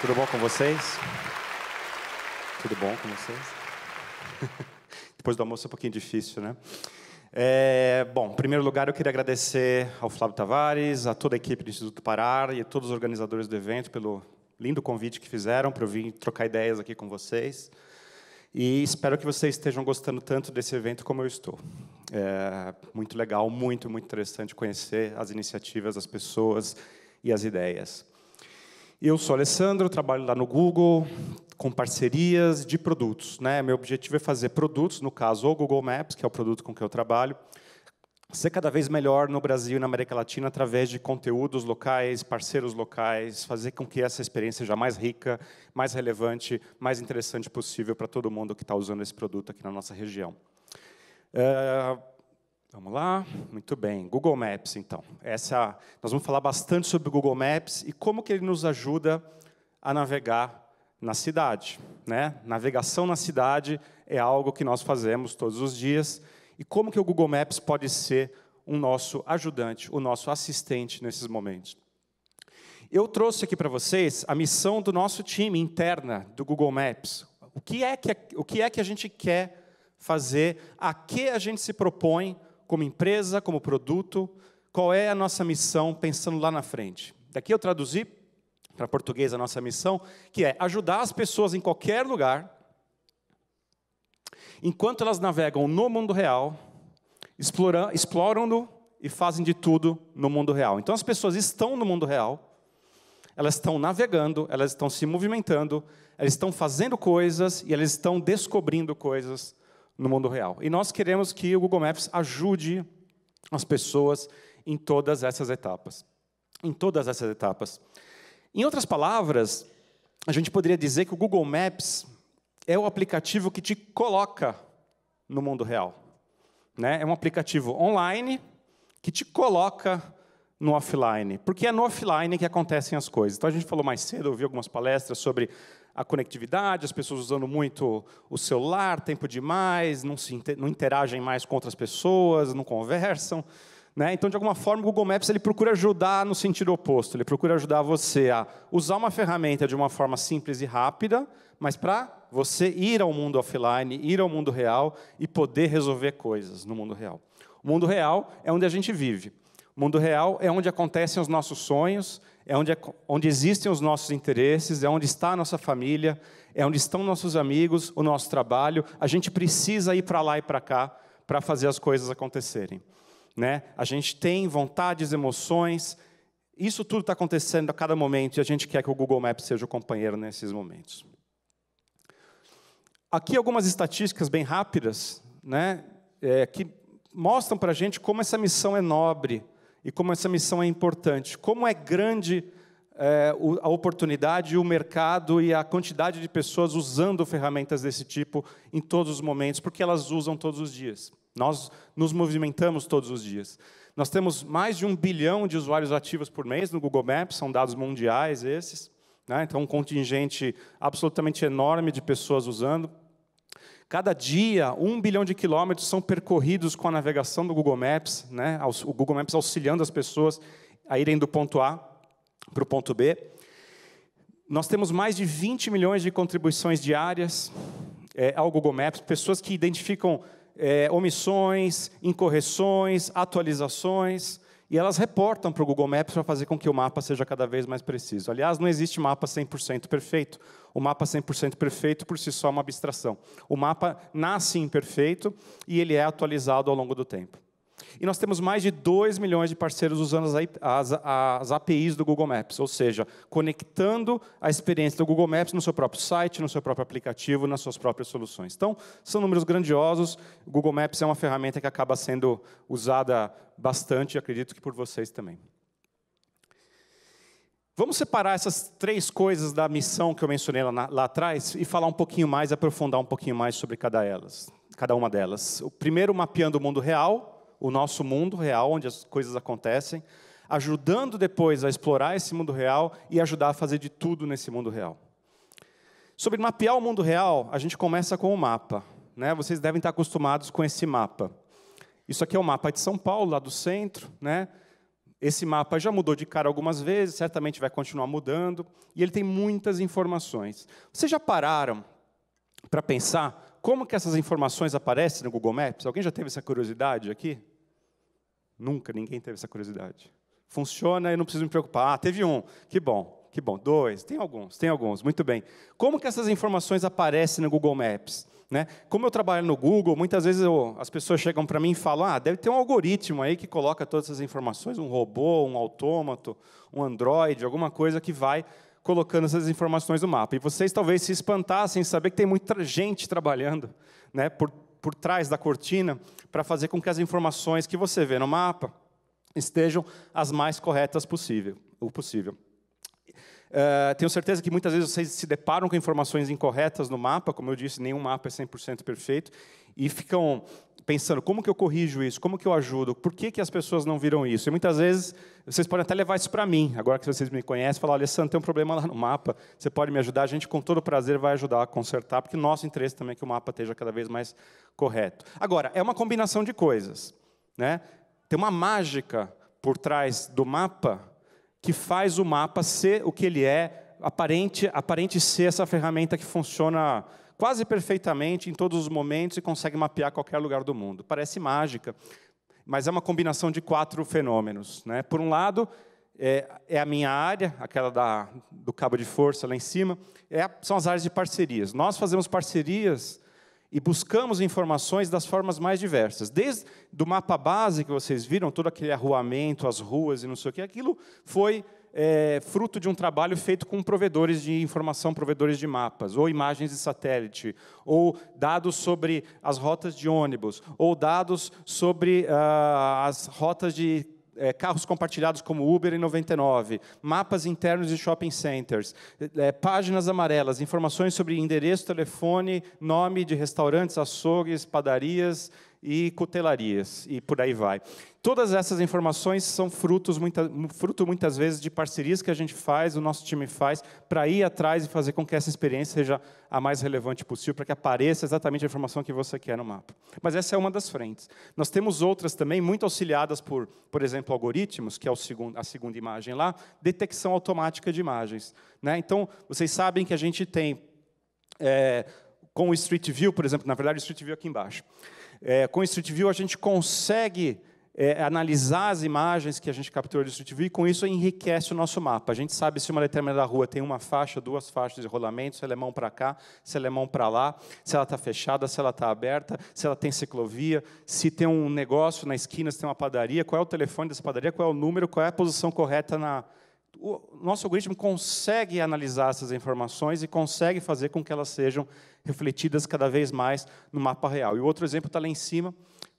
Tudo bom com vocês? Tudo bom com vocês? Depois do almoço é um pouquinho difícil, né? Bom, em primeiro lugar, eu queria agradecer ao Flávio Tavares, a toda a equipe do Instituto Parar e a todos os organizadores do evento pelo lindo convite que fizeram para eu vir trocar ideias aqui com vocês. E espero que vocês estejam gostando tanto desse evento como eu estou. É muito legal, muito interessante conhecer as iniciativas, as pessoas e as ideias. Eu sou Alessandro, trabalho lá no Google com parcerias de produtos, né? Meu objetivo é fazer produtos, no caso o Google Maps, que é o produto com que eu trabalho, ser cada vez melhor no Brasil e na América Latina através de conteúdos locais, parceiros locais, fazer com que essa experiência seja mais rica, mais relevante, mais interessante possível para todo mundo que está usando esse produto aqui na nossa região. Vamos lá? Muito bem. Google Maps, então. Nós vamos falar bastante sobre o Google Maps e como que ele nos ajuda a navegar na cidade, né? Navegação na cidade é algo que nós fazemos todos os dias. E como que o Google Maps pode ser o nosso ajudante, o nosso assistente nesses momentos? Eu trouxe aqui para vocês a missão do nosso time interna do Google Maps. O que é que a gente quer fazer? A que a gente se propõe como empresa, como produto? Qual é a nossa missão pensando lá na frente? Daqui eu traduzi para português a nossa missão, que é ajudar as pessoas em qualquer lugar, enquanto elas navegam no mundo real, exploram-no e fazem de tudo no mundo real. Então, as pessoas estão no mundo real, elas estão navegando, elas estão se movimentando, elas estão fazendo coisas e elas estão descobrindo coisas no mundo real. E nós queremos que o Google Maps ajude as pessoas em todas essas etapas. Em todas essas etapas. Em outras palavras, a gente poderia dizer que o Google Maps é o aplicativo que te coloca no mundo real, né? É um aplicativo online que te coloca no offline, porque é no offline que acontecem as coisas. Então, a gente falou mais cedo, eu ouvi algumas palestras sobre a conectividade, as pessoas usando muito o celular, tempo demais, não interagem mais com outras pessoas, não conversam, né? Então, de alguma forma, o Google Maps ele procura ajudar no sentido oposto. Ele procura ajudar você a usar uma ferramenta de uma forma simples e rápida, mas para você ir ao mundo offline, ir ao mundo real e poder resolver coisas no mundo real. O mundo real é onde a gente vive. O mundo real é onde acontecem os nossos sonhos, é onde existem os nossos interesses, é onde está a nossa família, é onde estão nossos amigos, o nosso trabalho. A gente precisa ir para lá e para cá para fazer as coisas acontecerem, né? A gente tem vontades, emoções, isso tudo está acontecendo a cada momento e a gente quer que o Google Maps seja o companheiro nesses momentos. Aqui algumas estatísticas bem rápidas, né, que mostram para a gente como essa missão é nobre e como essa missão é importante, como é grande a oportunidade, o mercado e a quantidade de pessoas usando ferramentas desse tipo em todos os momentos, porque elas usam todos os dias. Nós nos movimentamos todos os dias. Nós temos mais de 1 bilhão de usuários ativos por mês no Google Maps, são dados mundiais esses, né? Então, um contingente absolutamente enorme de pessoas usando. Cada dia, 1 bilhão de quilômetros são percorridos com a navegação do Google Maps, né? O Google Maps auxiliando as pessoas a irem do ponto A para o ponto B. Nós temos mais de 20 milhões de contribuições diárias ao Google Maps, pessoas que identificam omissões, incorreções, atualizações, e elas reportam para o Google Maps para fazer com que o mapa seja cada vez mais preciso. Aliás, não existe mapa 100% perfeito. O mapa 100% perfeito, por si só, é uma abstração. O mapa nasce imperfeito e ele é atualizado ao longo do tempo. E nós temos mais de 2 milhões de parceiros usando as APIs do Google Maps, ou seja, conectando a experiência do Google Maps no seu próprio site, no seu próprio aplicativo, nas suas próprias soluções. Então, são números grandiosos. O Google Maps é uma ferramenta que acaba sendo usada bastante, acredito que por vocês também. Vamos separar essas 3 coisas da missão que eu mencionei lá atrás e falar um pouquinho mais, aprofundar um pouquinho mais sobre cada uma delas. O primeiro, mapeando o mundo real, o nosso mundo real, onde as coisas acontecem, ajudando depois a explorar esse mundo real e ajudar a fazer de tudo nesse mundo real. Sobre mapear o mundo real, a gente começa com o mapa, né? Vocês devem estar acostumados com esse mapa. Isso aqui é o mapa de São Paulo, lá do centro, né? Esse mapa já mudou de cara algumas vezes, certamente vai continuar mudando, e ele tem muitas informações. Vocês já pararam para pensar como que essas informações aparecem no Google Maps? Alguém já teve essa curiosidade aqui? Nunca, ninguém teve essa curiosidade. Funciona, eu não preciso me preocupar. Ah, teve um, que bom. 2, tem alguns, muito bem. Como que essas informações aparecem no Google Maps? Né? Como eu trabalho no Google, muitas vezes as pessoas chegam para mim e falam, deve ter um algoritmo aí que coloca todas essas informações, um robô, um autômato, um Android, alguma coisa que vai colocando essas informações no mapa. E vocês talvez se espantassem em saber que tem muita gente trabalhando, né, por trás da cortina para fazer com que as informações que você vê no mapa estejam as mais corretas possível. Tenho certeza que muitas vezes vocês se deparam com informações incorretas no mapa, como eu disse, nenhum mapa é 100% perfeito, e ficam pensando, como que eu corrijo isso, como que eu ajudo, por que as pessoas não viram isso? E muitas vezes, vocês podem até levar isso para mim, agora que vocês me conhecem, falar, Alessandro, tem um problema lá no mapa, você pode me ajudar? A gente, com todo prazer, vai ajudar a consertar, porque o nosso interesse também é que o mapa esteja cada vez mais correto. Agora, é uma combinação de coisas, né? Tem uma mágica por trás do mapa, que faz o mapa ser o que ele é, aparente ser essa ferramenta que funciona quase perfeitamente em todos os momentos e consegue mapear qualquer lugar do mundo. Parece mágica, mas é uma combinação de 4 fenômenos, né? Por um lado, é a minha área, aquela do cabo de força lá em cima, são as áreas de parcerias. Nós fazemos parcerias e buscamos informações das formas mais diversas. Desde do mapa base que vocês viram, todo aquele arruamento, as ruas e não sei o que, aquilo foi fruto de um trabalho feito com provedores de informação, provedores de mapas, ou imagens de satélite, ou dados sobre as rotas de ônibus, ou dados sobre as rotas de carros compartilhados como Uber e 99, mapas internos de shopping centers, páginas amarelas, informações sobre endereço, telefone, nome de restaurantes, açougues, padarias e cutelarias, e por aí vai. Todas essas informações são fruto muitas vezes de parcerias que a gente faz, o nosso time faz, para ir atrás e fazer com que essa experiência seja a mais relevante possível, para que apareça exatamente a informação que você quer no mapa. Mas essa é uma das frentes. Nós temos outras também, muito auxiliadas por exemplo, algoritmos, que é a segunda imagem lá, detecção automática de imagens, né? Então, vocês sabem que a gente tem, com o Street View, por exemplo, na verdade, o Street View aqui embaixo, com o Street View a gente consegue analisar as imagens que a gente capturou do Street View e com isso enriquece o nosso mapa. A gente sabe se uma determinada rua tem uma faixa, 2 faixas de rolamento, se ela é mão para cá, se ela é mão para lá, se ela está fechada, se ela está aberta, se ela tem ciclovia, se tem um negócio na esquina, se tem uma padaria, qual é o telefone dessa padaria, qual é o número, qual é a posição correta na... O nosso algoritmo consegue analisar essas informações e consegue fazer com que elas sejam refletidas cada vez mais no mapa real. E o outro exemplo está lá em cima,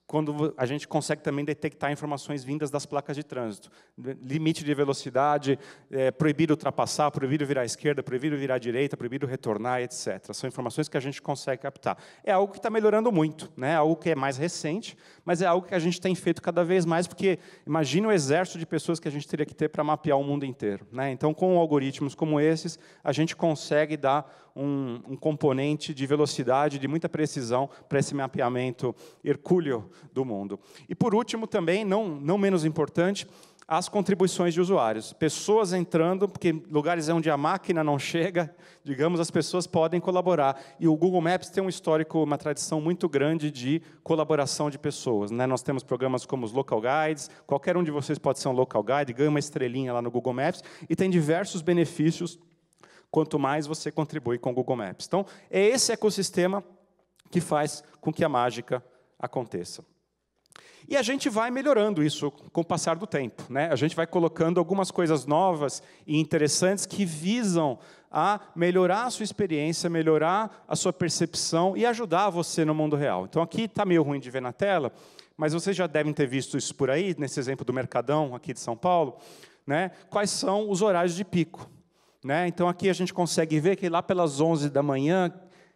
quando a gente consegue também detectar informações vindas das placas de trânsito. Limite de velocidade, proibido ultrapassar, proibido virar à esquerda, proibido virar à direita, proibido retornar, etc. São informações que a gente consegue captar. É algo que está melhorando muito, né? Algo que é mais recente, mas é algo que a gente tem feito cada vez mais, porque imagina o exército de pessoas que a gente teria que ter para mapear o mundo inteiro, né? Então, com algoritmos como esses, a gente consegue dar um componente de velocidade, de muita precisão para esse mapeamento hercúleo do mundo. E, por último, também, não menos importante, as contribuições de usuários. Pessoas entrando, porque lugares onde a máquina não chega, digamos, as pessoas podem colaborar. E o Google Maps tem um histórico, uma tradição muito grande de colaboração de pessoas, né? Nós temos programas como os Local Guides, qualquer um de vocês pode ser um Local Guide, ganha uma estrelinha lá no Google Maps, e tem diversos benefícios quanto mais você contribui com o Google Maps. Então, é esse ecossistema que faz com que a mágica aconteça. E a gente vai melhorando isso com o passar do tempo, né? A gente vai colocando algumas coisas novas e interessantes que visam a melhorar a sua experiência, melhorar a sua percepção e ajudar você no mundo real. Então, aqui está meio ruim de ver na tela, mas vocês já devem ter visto isso por aí, nesse exemplo do Mercadão, aqui de São Paulo, né? Quais são os horários de pico, né? Então, aqui a gente consegue ver que lá pelas 11 da manhã,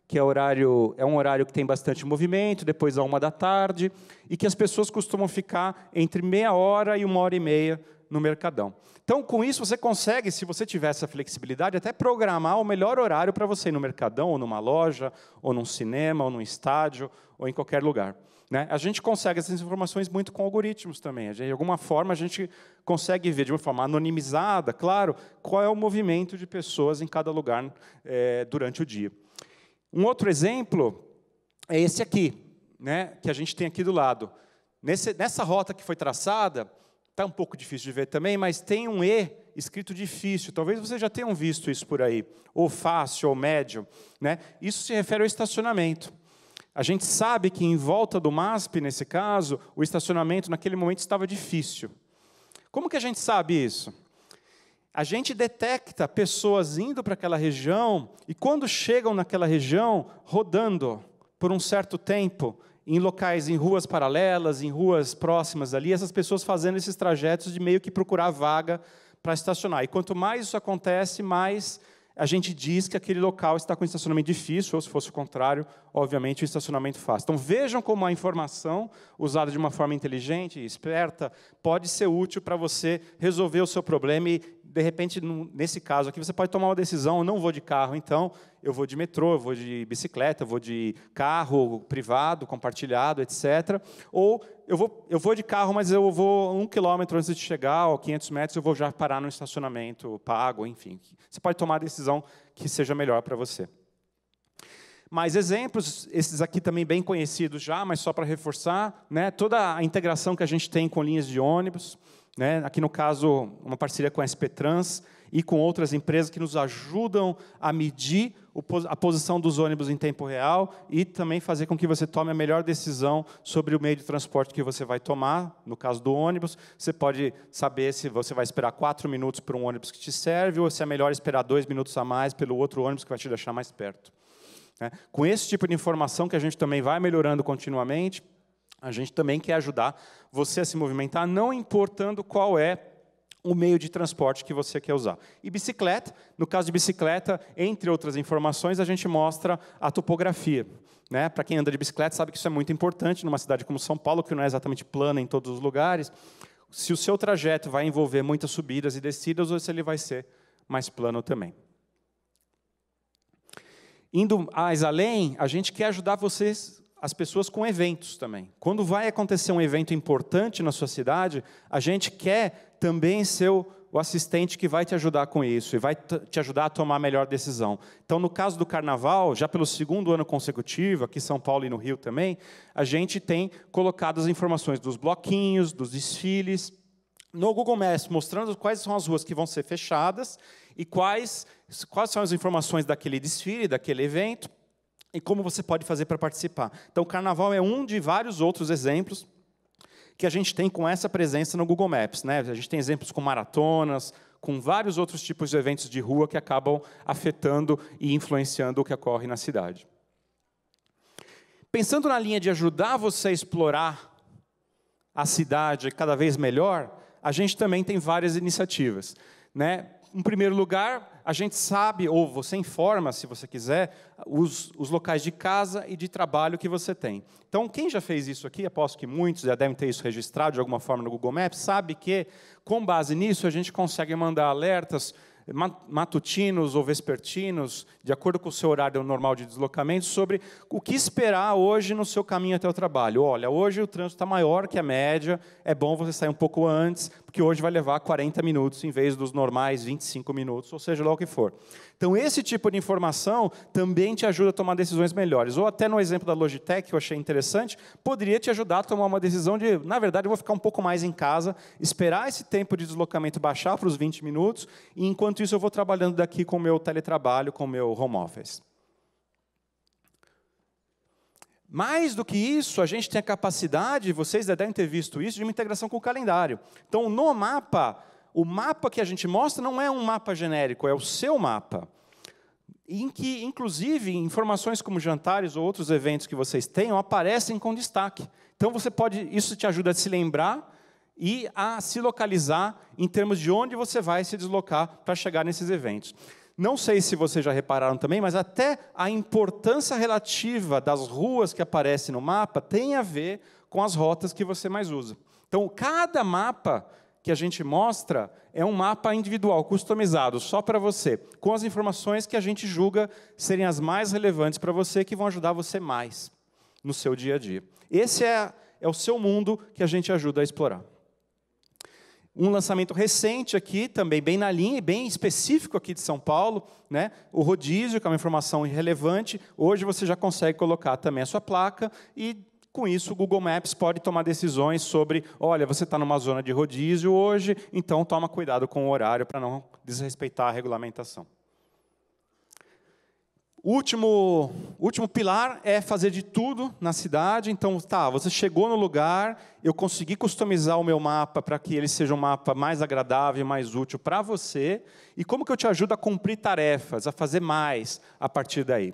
que é um horário que tem bastante movimento, depois à 1 da tarde, e que as pessoas costumam ficar entre meia hora e 1h30 no Mercadão. Então, com isso, você consegue, se você tiver essa flexibilidade, até programar o melhor horário para você ir no Mercadão, ou numa loja, ou num cinema, ou num estádio, ou em qualquer lugar. Né? A gente consegue essas informações muito com algoritmos também. De alguma forma, a gente consegue ver, de uma forma anonimizada, claro, qual é o movimento de pessoas em cada lugar durante o dia. Um outro exemplo é esse aqui, né, que a gente tem aqui do lado. Nessa rota que foi traçada, está um pouco difícil de ver também, mas tem um E escrito difícil. Talvez vocês já tenham visto isso por aí, ou fácil, ou médio. Né? Isso se refere ao estacionamento. A gente sabe que em volta do MASP, nesse caso, o estacionamento naquele momento estava difícil. Como que a gente sabe isso? A gente detecta pessoas indo para aquela região e quando chegam naquela região, rodando por um certo tempo, em locais, em ruas paralelas, em ruas próximas ali, essas pessoas fazendo esses trajetos de meio que procurar vaga para estacionar. E quanto mais isso acontece, mais a gente diz que aquele local está com estacionamento difícil, ou se fosse o contrário, obviamente, o estacionamento fácil. Então, vejam como a informação, usada de uma forma inteligente e esperta, pode ser útil para você resolver o seu problema e, de repente, nesse caso aqui, você pode tomar uma decisão, eu não vou de carro, então, eu vou de metrô, eu vou de bicicleta, eu vou de carro privado, compartilhado, etc. Ou eu vou de carro, mas eu vou 1 quilômetro antes de chegar, ou 500 metros, eu vou já parar no estacionamento pago, enfim. Você pode tomar a decisão que seja melhor para você. Mais exemplos, esses aqui também bem conhecidos já, mas só para reforçar, né, toda a integração que a gente tem com linhas de ônibus, né, aqui no caso, uma parceria com a SP Trans e com outras empresas que nos ajudam a medir a posição dos ônibus em tempo real e também fazer com que você tome a melhor decisão sobre o meio de transporte que você vai tomar. No caso do ônibus, você pode saber se você vai esperar 4 minutos por um ônibus que te serve ou se é melhor esperar 2 minutos a mais pelo outro ônibus que vai te deixar mais perto. Com esse tipo de informação que a gente também vai melhorando continuamente, a gente também quer ajudar você a se movimentar, não importando qual é o meio de transporte que você quer usar. E bicicleta, no caso de bicicleta, entre outras informações, a gente mostra a topografia. Né? Para quem anda de bicicleta sabe que isso é muito importante numa cidade como São Paulo, que não é exatamente plana em todos os lugares. Se o seu trajeto vai envolver muitas subidas e descidas, ou se ele vai ser mais plano também. Indo mais além, a gente quer ajudar vocês, as pessoas, com eventos também. Quando vai acontecer um evento importante na sua cidade, a gente quer também ser o assistente que vai te ajudar com isso e vai te ajudar a tomar a melhor decisão. Então, no caso do Carnaval, já pelo 2º ano consecutivo, aqui em São Paulo e no Rio também, a gente tem colocado as informações dos bloquinhos, dos desfiles, no Google Maps, mostrando quais são as ruas que vão ser fechadas e quais são as informações daquele desfile, daquele evento, e como você pode fazer para participar. Então, o Carnaval é um de vários outros exemplos que a gente tem com essa presença no Google Maps. Né? A gente tem exemplos com maratonas, com vários outros tipos de eventos de rua que acabam afetando e influenciando o que ocorre na cidade. Pensando na linha de ajudar você a explorar a cidade cada vez melhor, a gente também tem várias iniciativas. Né? Em primeiro lugar, a gente sabe, ou você informa, se você quiser, os locais de casa e de trabalho que você tem. Então, quem já fez isso aqui, aposto que muitos já devem ter isso registrado de alguma forma no Google Maps, sabe que, com base nisso, a gente consegue mandar alertas matutinos ou vespertinos, de acordo com o seu horário normal de deslocamento, sobre o que esperar hoje no seu caminho até o trabalho. Olha, hoje o trânsito está maior que a média, é bom você sair um pouco antes, porque hoje vai levar 40 minutos em vez dos normais 25 minutos, ou seja lá o que for. Então, esse tipo de informação também te ajuda a tomar decisões melhores. Ou até no exemplo da Logitech, que eu achei interessante, poderia te ajudar a tomar uma decisão de, na verdade, eu vou ficar um pouco mais em casa, esperar esse tempo de deslocamento baixar para os 20 minutos, e enquanto isso eu vou trabalhando daqui com o meu teletrabalho, com o meu home office. Mais do que isso, a gente tem a capacidade, vocês já devem ter visto isso, de uma integração com o calendário. Então, no mapa, o mapa que a gente mostra não é um mapa genérico, é o seu mapa. Em que, inclusive, informações como jantares ou outros eventos que vocês tenham aparecem com destaque. Então, isso te ajuda a se lembrar e a se localizar em termos de onde você vai se deslocar para chegar nesses eventos. Não sei se vocês já repararam também, mas até a importância relativa das ruas que aparecem no mapa tem a ver com as rotas que você mais usa. Então, cada mapa que a gente mostra é um mapa individual, customizado, só para você, com as informações que a gente julga serem as mais relevantes para você, que vão ajudar você mais no seu dia a dia. Esse é o seu mundo que a gente ajuda a explorar. Um lançamento recente aqui, também bem na linha, bem específico aqui de São Paulo, né? O rodízio, que é uma informação relevante. Hoje você já consegue colocar também a sua placa e, com isso, o Google Maps pode tomar decisões sobre, olha, você está numa zona de rodízio hoje, então toma cuidado com o horário para não desrespeitar a regulamentação. O último pilar é fazer de tudo na cidade. Então, você chegou no lugar, eu consegui customizar o meu mapa para que ele seja um mapa mais agradável, mais útil para você. E como que eu te ajudo a cumprir tarefas, a fazer mais a partir daí?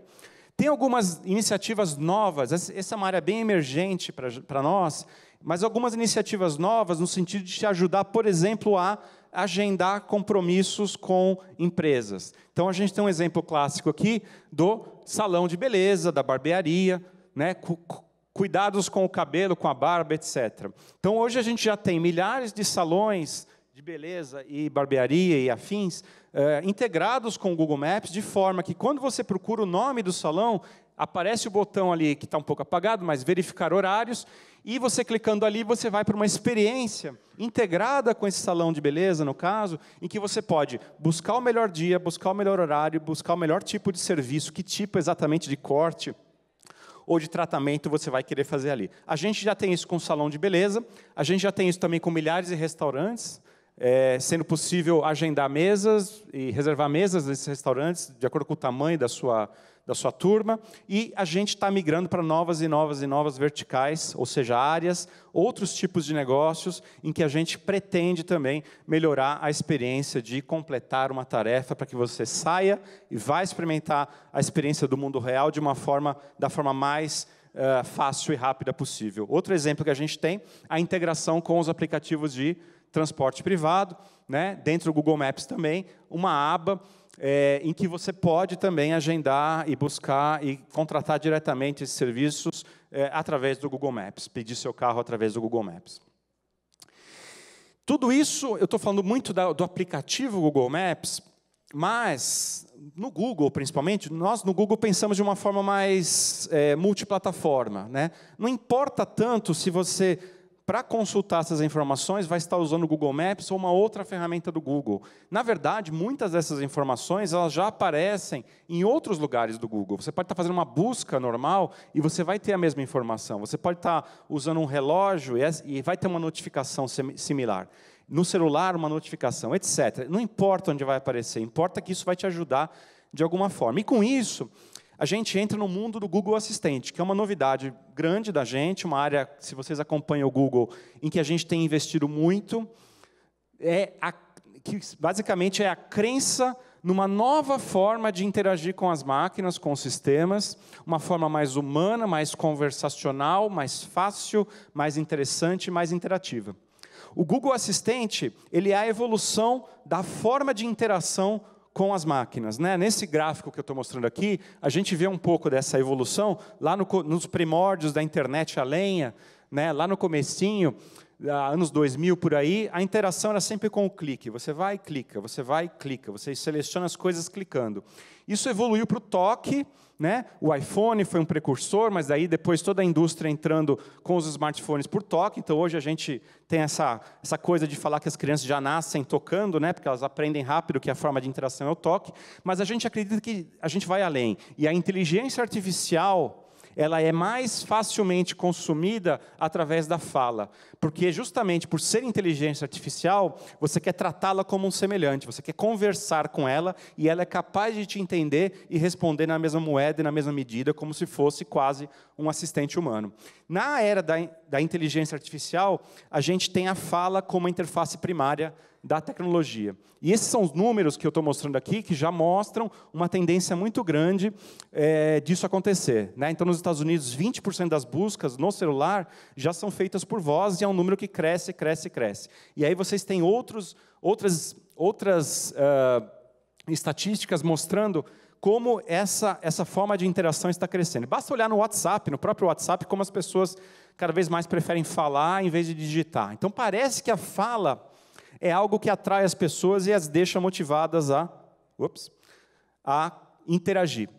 Tem algumas iniciativas novas, essa é uma área bem emergente para nós, mas algumas iniciativas novas no sentido de te ajudar, por exemplo, a agendar compromissos com empresas. Então, a gente tem um exemplo clássico aqui do salão de beleza, da barbearia, né? Cuidados com o cabelo, com a barba, etc. Então, hoje a gente já tem milhares de salões de beleza e barbearia e afins integrados com o Google Maps, de forma que, quando você procura o nome do salão, aparece o botão ali, que está um pouco apagado, mas verificar horários, e você clicando ali, você vai para uma experiência integrada com esse salão de beleza, no caso, em que você pode buscar o melhor dia, buscar o melhor horário, buscar o melhor tipo de serviço, que tipo exatamente de corte ou de tratamento você vai querer fazer ali. A gente já tem isso com o salão de beleza, a gente já tem isso também com milhares de restaurantes, sendo possível agendar mesas e reservar mesas nesses restaurantes, de acordo com o tamanho da sua turma, e a gente está migrando para novas verticais, ou seja, áreas, outros tipos de negócios, em que a gente pretende também melhorar a experiência de completar uma tarefa, para que você saia e vá experimentar a experiência do mundo real da forma mais fácil e rápida possível. Outro exemplo que a gente tem, a integração com os aplicativos de transporte privado, né? Dentro do Google Maps também, uma aba em que você pode também agendar e buscar e contratar diretamente esses serviços através do Google Maps, pedir seu carro através do Google Maps. Tudo isso, eu estou falando muito do aplicativo Google Maps, mas no Google, principalmente, nós no Google pensamos de uma forma mais multiplataforma, né? Não importa tanto se você, para consultar essas informações, vai estar usando o Google Maps ou uma outra ferramenta do Google. Na verdade, muitas dessas informações elas já aparecem em outros lugares do Google. Você pode estar fazendo uma busca normal e você vai ter a mesma informação. Você pode estar usando um relógio e vai ter uma notificação similar. No celular, uma notificação, etc. Não importa onde vai aparecer, importa que isso vai te ajudar de alguma forma. E com isso, a gente entra no mundo do Google Assistente, que é uma novidade grande da gente, uma área, se vocês acompanham o Google, em que a gente tem investido muito, que basicamente é a crença numa nova forma de interagir com as máquinas, com os sistemas, uma forma mais humana, mais conversacional, mais fácil, mais interessante, mais interativa. O Google Assistente, ele é a evolução da forma de interação com as máquinas, né? Nesse gráfico que eu estou mostrando aqui, a gente vê um pouco dessa evolução lá nos primórdios da internet a lenha, né? Lá no comecinho, anos 2000 por aí, a interação era sempre com o clique. Você vai e clica, você vai e clica, você seleciona as coisas clicando. Isso evoluiu para o toque, né? O iPhone foi um precursor, mas daí depois toda a indústria entrando com os smartphones por toque. Então hoje a gente tem essa coisa de falar que as crianças já nascem tocando, né? Porque elas aprendem rápido que a forma de interação é o toque. Mas a gente acredita que a gente vai além. E a inteligência artificial, ela é mais facilmente consumida através da fala. Porque justamente por ser inteligência artificial, você quer tratá-la como um semelhante, você quer conversar com ela e ela é capaz de te entender e responder na mesma moeda e na mesma medida, como se fosse quase um assistente humano. Na era da inteligência artificial, a gente tem a fala como a interface primária da tecnologia. E esses são os números que eu estou mostrando aqui, que já mostram uma tendência muito grande disso acontecer, né? Então, nos Estados Unidos, 20% das buscas no celular já são feitas por voz, e é um número que cresce, cresce, cresce. E aí vocês têm outras estatísticas mostrando como essa forma de interação está crescendo. Basta olhar no WhatsApp, no próprio WhatsApp, como as pessoas cada vez mais preferem falar em vez de digitar. Então, parece que a fala é algo que atrai as pessoas e as deixa motivadas a interagir.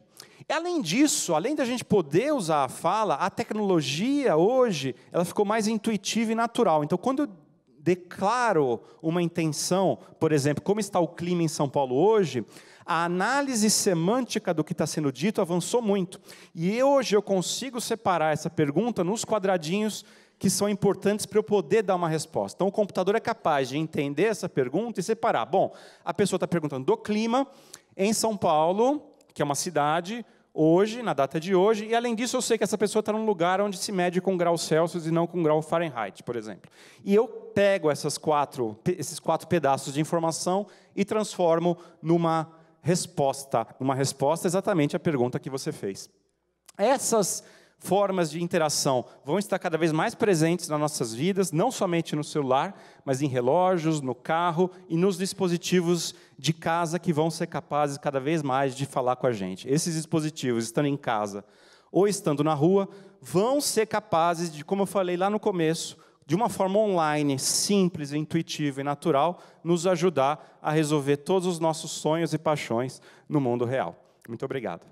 Além disso, além da gente poder usar a fala, a tecnologia hoje, ela ficou mais intuitiva e natural. Então, quando eu declaro uma intenção, por exemplo, como está o clima em São Paulo hoje, a análise semântica do que está sendo dito avançou muito. E hoje eu consigo separar essa pergunta nos quadradinhos que são importantes para eu poder dar uma resposta. Então, o computador é capaz de entender essa pergunta e separar. Bom, a pessoa está perguntando do clima em São Paulo, que é uma cidade, hoje, na data de hoje, e além disso eu sei que essa pessoa está num lugar onde se mede com graus Celsius e não com grau Fahrenheit, por exemplo. E eu pego esses quatro pedaços de informação e transformo numa resposta exatamente à pergunta que você fez. Essas formas de interação vão estar cada vez mais presentes nas nossas vidas, não somente no celular, mas em relógios, no carro e nos dispositivos de casa que vão ser capazes cada vez mais de falar com a gente. Esses dispositivos, estando em casa ou estando na rua, vão ser capazes de, como eu falei lá no começo, de uma forma online, simples, intuitiva e natural, nos ajudar a resolver todos os nossos sonhos e paixões no mundo real. Muito obrigado.